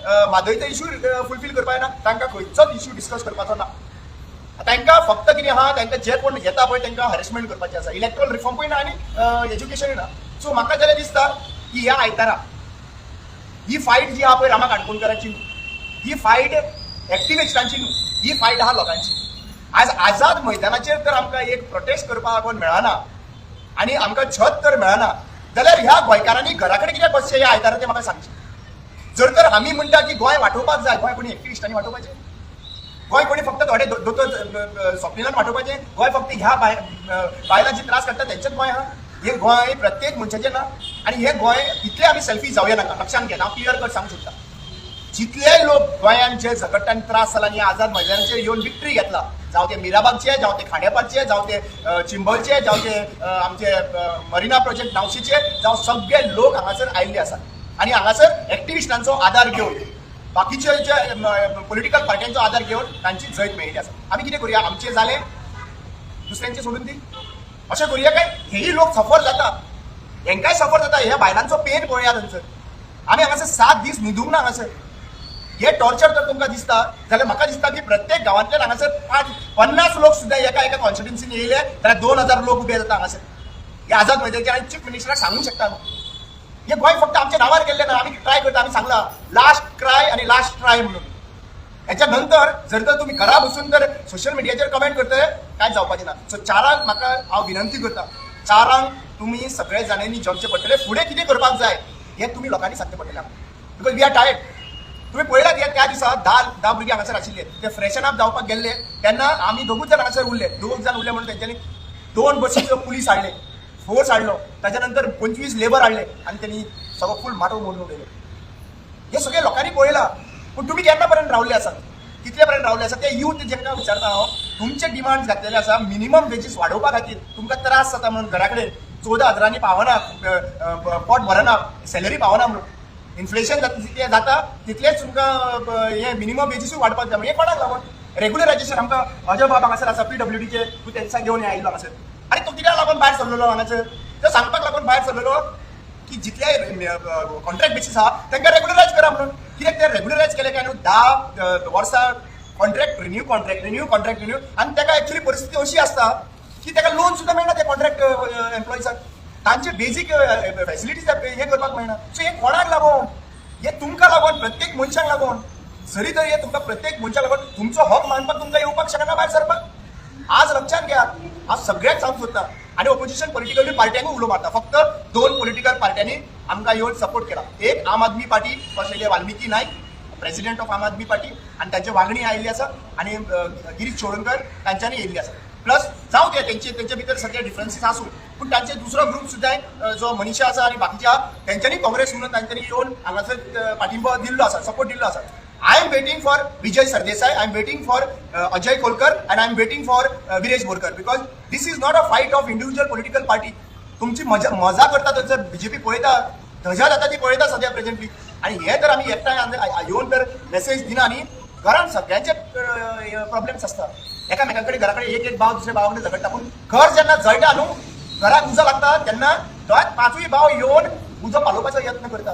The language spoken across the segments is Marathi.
म्हादयचो इश्यू फुलफील करपा ना, तांकां खंयचोच इश्यू डिस्कस करपाचो ना. तांकां फक्त कितें आहा, तांकां जे कोण येता पळय तांकां हॅरेसमेंट करपाचें आसा. इलेक्ट्रल रिफॉर्मूय ना आनी एज्युकेशनूय ना. सो म्हाका जाल्यार दिसता की ह्या आयतारा ही फायट जी आहा पळय रामा काणकोणकरांची न्हू, ही फायट एक्टिविस्टांची न्हू, ही फायट आहा लोकांची. आज आझाद मैदानाचेर तर आमकां एक प्रोटेस्ट करपाक कोण मेळना आनी आमकां छत तर मेळना, जाल्यार ह्या गोंयकारांनी घरा कडेन कित्याक बसचें ह्या आयतारा तें म्हाका सांगचें. जर तर आमी म्हणटा की गोंय वांटोवपाक जाय, गोंय कोणी एक्टिविस्टांनी वांटोवपाचें, गोंय कोणी फक्त थोडे दोतोर स्वप्निलान वांटोवपाचें, गोंय फक्त ह्या बायलां जी त्रास काडटा तेंचेंच गोंय आहा. हे गोंय प्रत्येक मनशाचें ना आनी हे गोंय इतले आमी सेल्फी जावया नाका. लक्षांत घे, हांव क्लियर कट सांगूंक सोदता, जितले लोक गोंयान जे झगडटान त्रास जाला आनी आझाद मैदानाचेर येवन विक्ट्री घेतला, जावं ते मिराबागचे, जावं ते खांडेपारचे, जावं ते चिंबलचे, जावं ते आमचे मरिना प्रोजेक्ट नावशीचे, जावं सगळे लोक हांगासर आयिल्ले आसात आनी हांगासर एक्टिविस्टांचो आदार घेवन, बाकीचे जे पॉलिटिकल पार्ट्यांचो आदार घेवन तांची जैत मेळिल्ली आसा. आमी कितें करूया, आमचें जालें दुसऱ्यांचें सोडून दी, अशें करूया काय. हेही लोक सफर जाता, हेंकाय सफर जाता, ह्या बायलांचो पेन पळया थंयसर. आमी हांगासर 7 दीस न्हिदूंक ना हांगासर. हे टॉर्चर जर तुमकां दिसता जाल्यार म्हाका दिसता की प्रत्येक गांवांतल्यान हांगासर 50 लोक सुद्दां एका कॉन्स्टिट्युन्सीन येयले जाल्यार 2000 लोक उबे जाता हांगासर. हे आझाद मैदानाचेर आनी चीफ मिनिस्टराक सांगूंक शकता. हे गोंय फक्त आमच्या नांवार गेल्लें ना, आमी ट्राय करता, आमी सांगला लास्ट क्राय आनी लास्ट ट्राय म्हणून. हेच्या नंतर जर तर तुमी घरा बसून जर सोशल मिडियाचेर कमेंट करतले काय जावपाचें ना. सो चारांक म्हाका हांव विनंती करता, चारांक तुमी सगळे जाणांनी जगचें पडटलें. फुडें कितें करपाक जाय हें तुमी लोकांनी सांगचें पडटलें. Because we are tired. तुम्ही पळयलात त्या दिसा 10 भुरगे हांगासर आशिल्ले, ते फ्रेशन अप जावपाक गेल्ले तेन्ना आमी 2 जाण हांगासर उरले. 2 जाण उरले म्हणून तेंच्यांनी 2 बसीचो पुलीस हाडले, फोर्स हाडलो, ताच्या नंतर 25 लेबर हाडले आनी त्यांनी सगळो फूल माटो मोडून उडयलो. हे सगळे लोकांनी पळयलां. पूण तुमी केन्ना पर्यंत रावल्ले आसात, कितले पर्यंत रावल्ले आसात? ते यूथ जेंकां विचारता हांव, तुमचे डिमांड्स घातलेले आसा मिनिमम वेजीस वाडोवपा खातीर. तुमकां त्रास जाता म्हणून घरा कडेन 14,000 पावना, पोट भरना, सॅलरी पावना म्हणून. इन्फ्लेशन जाता तितलेच तुमकां हे मिनिमम वेजीसूय वाडपाक जाय. हे कोणाक लागून? रेग्युलरायझेशन आमकां अजय बाब हांगासर आसा PWDचे, तूं तेंचा घेवन आयिल्लो हांगासर. आनी तो कित्याक लागून भायर सरलेलो हांगासर? तो सांगपाक लागून भायर सरलेलो की जितले कॉन्ट्रॅक्ट बेसीस आहा तांकां रेग्युलरायज करा म्हणून. कित्याक ते रेग्युलरायज केले काय न्हू 10 वर्सां कॉन्ट्रॅक्ट रिन्यू आनी ताका एक्चुअली परिस्थिती अशी आसता की ताका लोन सुद्दां मेळना त्या कॉन्ट्रॅक्ट एम्प्लॉईजाक. तांचे बेजीक फॅसिलिटीज हे करपाक मेळना. सो हे कोणाक लागून? हे तुमकां लागून, प्रत्येक मनशाक लागून. जरी तर हे तुमकां प्रत्येक मनशाक लागून तुमचो हक मानपाक तुमकां येवपाक शकना भायर सरपाक. आज लक्षात घ्या, आज सगळ्याक सांगूंक सोदता आनी ऑपोजिशन पॉलिटिकल पार्ट्यांकूय उलो मारता. फक्त 2 पॉलिटिकल पार्ट्यांनी आमकां येवन सपोर्ट केला. एक आम आदमी पार्टी, असलेले वाल्मिकी नायक, प्रेसिडेंट ऑफ आम आदमी पार्टी, आनी तांचे वांगडी आयिल्ली आसा, आनी गिरीश चोडणकर तांच्यांनी येयल्ली आसा. प्लस जावं ते तेंचे भितर सगळे डिफरन्सीस आसूं, पूण तांचे दुसरो ग्रूप सुद्दां जो मनीषा आसा आनी बाकीचे आहा तेंच्यांनी काँग्रेस म्हणून तांच्यांनी येवन हांगासर पाठिंबो दिल्लो आसा, सपोर्ट दिल्लो आसा. I am waiting for Vijay Sardesai, I am waiting for Ajay Kolkar, and I am waiting for Viresh Borkar. Because this is not a fight of individual political party. तुमची मजा करता थंयसर बीजेपी पळयता, धजा जाता ती पळयता सद्या प्रेझेंटली. आनी हे तर आमी एकठांय येवन तर मेसेज दिना न्ही. घरान सगळ्यांचे प्रॉब्लेम्स आसता. एकामेकां कडेन घरा कडेन एक भाव दुसरे भावा कडेन झगडटा, पूण घर जेन्ना जळटा न्हू, घराक उजो लागता तेन्ना तो 5य भाव येवन उजो पालोवपाचो यत्न करता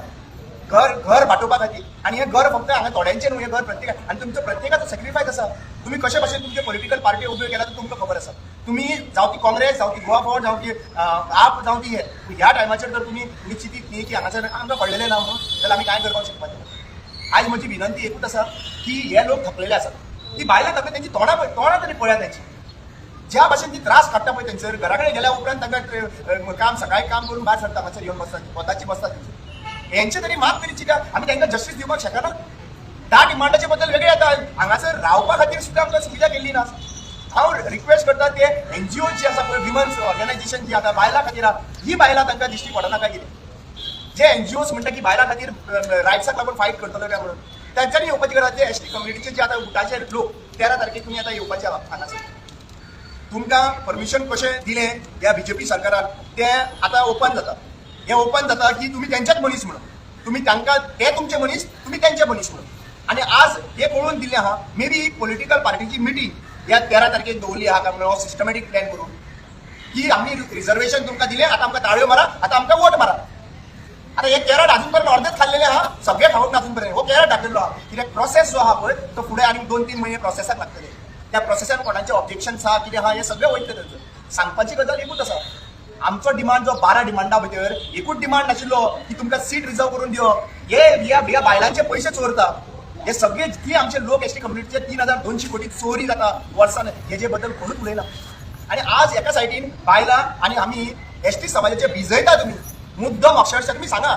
घर वाटोवपा खातीर. आनी हें घर फक्त हांगा थोड्यांचें न्हू, हें घर प्रत्येक. आनी तुमचो प्रत्येकाचो सॅक्रिफायस आसा. तुमी कशे भशेन तुमचे पॉलिटिकल पार्टी उब्यो केल्या तर तुमकां खबर आसा. तुमी जावं ती काँग्रेस, जावं ती गोवा फॉर्ड, जावं ती आप, जावं ती हे ह्या टायमाचेर जर तुमी चिंतीत न्ही की हांगासर आमकां पडलेलें ना म्हणून, जाल्यार आमी कांय करपाक शकपाचें. आयज म्हजी विनंती एकूच आसा की हे लोक थकलेले आसात. ती बायलां थकले, तेंची तोंडां तरी पळया तेंची. ज्या भाशेन ती त्रास काडटा पळय तेंचर, घरा कडेन गेल्या उपरांत तांकां काम सकाळीं काम करून भायर सरता, मातसर येवन बसता, पोताची बसता तेंची. हेंचे तरी मात तरी चिंता. आमी तांकां जस्टीस दिवपाक शकना. 10 डिमांडाचे बद्दल वेगळे येता. हांगासर रावपा खातीर सुद्दां आमकां सुविधा केल्ली ना. हांव रिक्वेस्ट करता ते NGO जी आसा पळय, विमन्स ऑर्गनायझेशन जी आतां बायलां खातीर आहा, ही बायलां तांकां दिश्टी पडना काय कितें? जे NGOs म्हणटा की बायलां खातीर रायट्साक लागून फायट करतलो काय म्हणून, तांच्यांनी येवपाची गरज. जे ST कम्युनिटीचे जे आतां उठाचे लोक 13 तारखेक तुमी आतां येवपाचे आहा हांगासर. तुमकां परमिशन कशें दिलें ह्या BJP सरकारान तें आतां ओपन जाता. हें ओपन जाता की तुमी तेंच्याच मनीस म्हणून, तुमी तांकां ते तुमचे मनीस, तुमी तेंचे मनीस म्हणून. आनी आज हे कळून दिल्लें आहा. मे बी पॉलिटिकल पार्टीची मिटींग ह्या 13 तारखेक दवरली आहा काय म्हणून, हो सिस्टमॅटीक प्लॅन करून की आमी रिजर्वेशन तुमकां दिलें, आतां आमकां ताळयो मारा, आतां आमकां वोट मारा. आता हे कॅरेट अजूनपर्यंत अर्धेच खाल्लेले हा, सगळे खाऊन अजूनपर्यंत हो कॅरेट टाकलेलो हा. कित्याक प्रोसेस जो हा पळय तो फुडें आणि 2-3 महिने प्रोसेसाक लागतले. त्या प्रोसेसान कोणाचे ऑब्जेक्शन्स आहा कितें आहा हे सगळें वयतले थंयसर. सांगपाची गजाल एकूच आसा, आमचो डिमांड जो 12 डिमांडा भितर एकूच डिमांड नाशिल्लो की तुमकां सीट रिजर्व करून दिवप. ह्या बायलांचे पयशे चोरता हे सगळे जितले आमचे लोक एसटी कम्युनिटीचे 3200 कोटी चोरी जाता वर्सान, हेजे बद्दल कोणूच उलयना. आणि आज एका सायडीन बायलां आणि आमी एसटी समाजाचे भिजयता तुम्ही मुद्दम अक्षरशः तुम्ही सांगा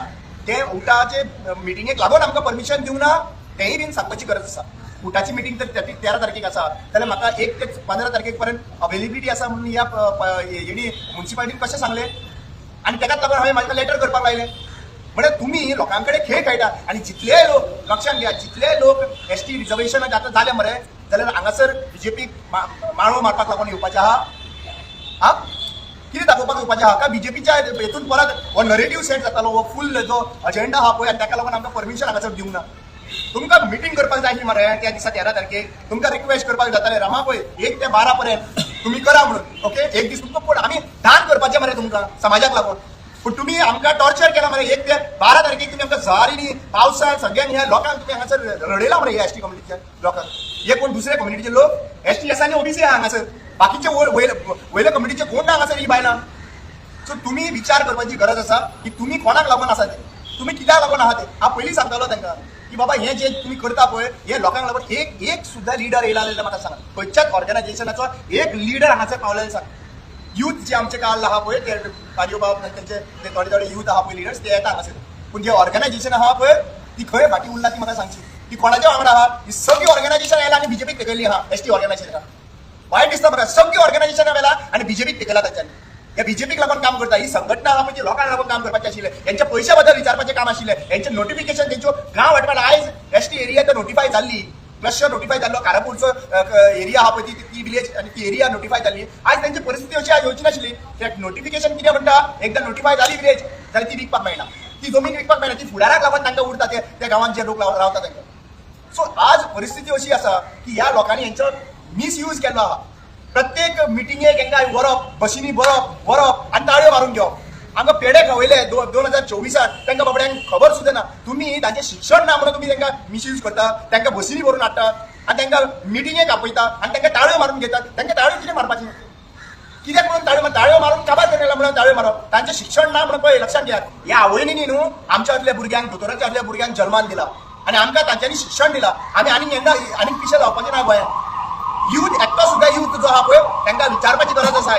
ते उठाचे मिटिंगेक लागून आमकां परमिशन दिवंक ना तेंय बीन सांगपाची गरज आसा. उठाची मिटिंग तर 13 तारखेक आसा जाल्यार म्हाका 1 ते 15 तारखेक पर्यंत अवेलेबिलिटी आसा म्हणून ह्या हेणी म्युन्सिपालिटीन कशें सांगलें आणि तेकाच लागून हांवें म्हाका लेटर करपाक लायलें. म्हणजे तुम्ही लोकांकडे खेळ खेळटा आणि जितले लोक लक्षात घ्या जितले लोक एसटी रिझर्वेशन आता झाले मरे जाल्यार हांगासर बीजेपीक माळो मारपाक लागून येवपाचे आहा. हा कितें दाखोवपाक येवपाचें आहा का बीजेपीच्या हेतून परत हो नरेटिव्ह सेट जातालो हो फूल जो अजेंडा आहा पळय ताका लागून आमकां परमिशन हांगासर दिवंक ना. तुमकां मिटींग करपाक जाय आसली मरे त्या दिसा 13 तारखेक तुमकां रिक्वेस्ट करपाक जातालें रमा पळय 1 ते 12 पर्यंत तुम्ही करा म्हणून ओके. एक दीस तुमकां पूण आमी दान करपाचें मरे तुमकां समाजाक लागून, पूण तुम्ही आमकां टॉर्चर केला मरे 1 ते 12 तारखेक तुम्ही आमकां झवारीनी पावसान सगळ्यांनी ह्या लोकांक तुम्ही हांगासर रडयला मरे ह्या एसटी कम्युनिटीच्या लोकांक. हे कोण दुसरे कम्युनिटीचे लोक एसटी एस आनी ओबीसी आहा हांगासर, बाकीचे वयले कम्युनिटीचे कोण ना हांगासर ही बायलां. सो तुम्ही विचार करपाची गरज आसा की तुम्ही कोणाक लागून आसा ते, तुम्ही कित्याक लागून आहा ते. हांव पयलीं सांगतालो तांकां की बाबा हे जे तुम्ही करता पळय हे लोकांक लागून एक सुद्धा लिडर येयला जाल्यार म्हाका सांगा, खंयच्याच ऑर्गनायझेशनाचो एक लिडर हांगासर पावलेलो सांग. यूथ जे आमचे काल आहा पळय ते कार्योबाब त्यांचे ते थोडे यूथ आहा पळय लिडर्स ते येता हांगासर, पूण जे ऑर्गनायझेशन आहा पळय ती खंय फाटीं उरला ती म्हाका सांगची. ती कोणाच्या वांगडा आहा ही सगळी ऑर्गनायझेशन आयला आनी बीजेपीक तेकयल्ली आहा एसटी ऑर्गनायझेशनाक. वायट दिसता म्हाका सगळी ऑर्गनायझेशन वेला आनी बीजेपीक तेकयला तांच्यांनी. हे बीजेपीक लागून काम करता ही संघटना आहा म्हणजे लोकांक लागून काम करपाचें आशिल्लें, यांच्या पयशा बद्दल विचारपाचें काम आशिल्लें, यांचे नोटिफिकेशन तेंच्यो गांव वाटपाक आयज एसटी एरिया तर नोटिफाय जाल्ली, क्लस्टर नोटिफाय जाल्लो कारापूरचो एरिया आहा पळय ती विलेज आणि ती एरिया नोटिफाय जाल्ली. आज त्यांची परिस्थिती अशी येवची नाशिल्ली. नोटिफिकेशन कितें म्हणटा एकदा नोटिफाय जाली विलेज जाल्यार ती विकपाक मेळना, ती जमीन विकपाक मेळना, ती फुडाराक लागून तांकां उरता त्या गांवांत जे लोक रावता तांकां. सो आज परिस्थिती अशी आसा की ह्या लोकांनी यांचो मिसयूज केल्लो आहा. प्रत्येक मिटिंगेक हांकां व्हरप बशींनी व्हरप आनी ताळयो मारून घेवप. हांगा पेडे खवयले 2024 तांकां बाबड्यांक खबर सुद्दां ना. तुम्ही तांचें शिक्षण ना म्हणून तुम्ही तांकां मिसयूज करता, तांकां बसींनी व्हरून हाडटात आनी तांकां मिटिंगेक आपयता आनी तांकां ताळयो मारून घेतात. तांकां ताळयो कितें मारपाचें कित्याक म्हणून ताळयो मारून काबार केला म्हणून ताळयो मारप. तांचें शिक्षण ना म्हणून पळय लक्षात घ्या. ह्या आवयनी न्हू आमच्या आदल्या भुरग्यांक दोतोराच्या आदल्या भुरग्यांक जल्मान दिला आनी आमकां तांच्यांनी शिक्षण दिला आमी आनीक येना आनीक पिशे जावपाचें ना गोंयांत. यूथ एकटो सुद्धा यूथ जो आहा पळय तांकां विचारपाची गरज आसा,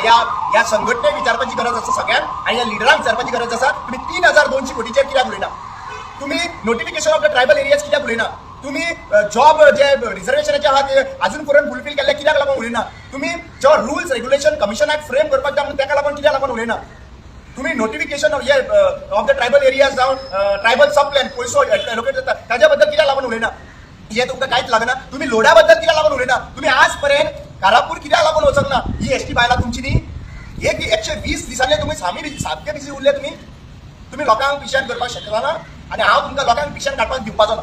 ह्या संघटनेक विचारपाची गरज आसा सगळ्यांक आनी ह्या लिडरांक विचारपाची गरज आसा. तुम्ही 3200 कोटीचेर कित्याक उलयना, तुम्ही notification of the tribal areas कित्याक उलयना, तुम्ही जॉब जे रिझर्वेशनाचे आहा ते अजून पर्यंत फुलफील केल्ले कित्याक लागून उलयना, तुम्ही जो रुल्स रेग्युलेशन कमिशनाक फ्रेम करपाक जाय म्हणून ताका लागून कित्याक लागून उलयना, तुम्ही notification of the tribal areas जावन ट्रायबल सब प्लॅन पयसो एलोकेट जाता ताज्या बद्दल कित्याक लागून उलयना. हे तुमकां कांयच लागना. तुम्ही लोडा बद्दल कित्याक लागून उलयना, तुम्ही आज पर्यंत कारापूर कित्याक लागून वचूंक ना. ही एसटी बायलां तुमची न्ही 120 दिसांनी तुम्ही सामके बिजी उरले. तुम्ही लोकांक पिशान करपाक शकना ना आनी हांव तुमकां लोकांक पिशान काडपाक दिवपाचो ना.